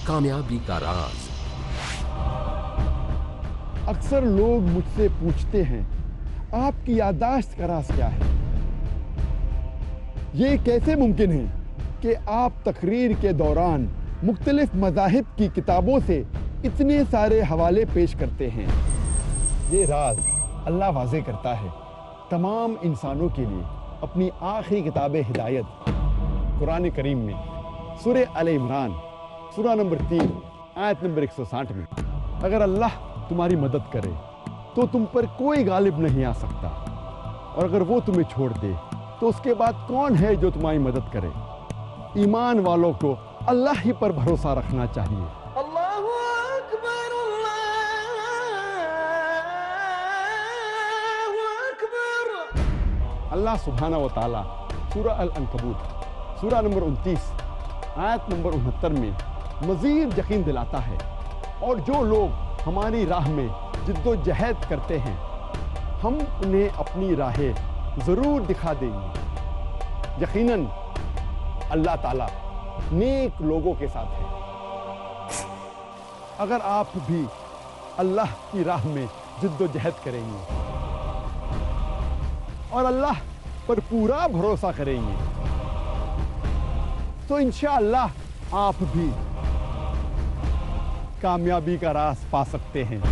कामयाबी का राज। अक्सर लोग मुझसे पूछते हैं, आपकी याददाश्त का राज क्या है? ये कैसे मुमकिन है कि आप तकरीर के दौरान मुख्तलिफ मज़ाहिब की किताबों से इतने सारे हवाले पेश करते हैं? ये राज अल्लाह वाज़े करता है तमाम इंसानों के लिए अपनी आखिरी किताब हिदायत कुरान करीम में, सूरह आल इमरान, सूरा नंबर 3, आयत नंबर 160 में। अगर अल्लाह तुम्हारी मदद करे तो तुम पर कोई गालिब नहीं आ सकता, और अगर वो तुम्हें छोड़ दे तो उसके बाद कौन है जो तुम्हारी मदद करे? ईमान वालों को अल्लाह ही पर भरोसा रखना चाहिए। अल्लाहु अकबर, अल्लाहु अकबर। अल्लाह सुब्हाना व तआला सूरा अल-अनकबूत, सूरा नंबर 29, आयत नंबर 69 में मज़ीद यकीन दिलाता है, और जो लोग हमारी राह में जिद्दोजहद करते हैं हम उन्हें अपनी राहें ज़रूर दिखा देंगे। यकीनन अल्लाह ताला नेक लोगों के साथ है। अगर आप भी अल्लाह की राह में जिद्दोजहद करेंगे और अल्लाह पर पूरा भरोसा करेंगे तो इंशाअल्लाह आप भी कामयाबी का राज पा सकते हैं।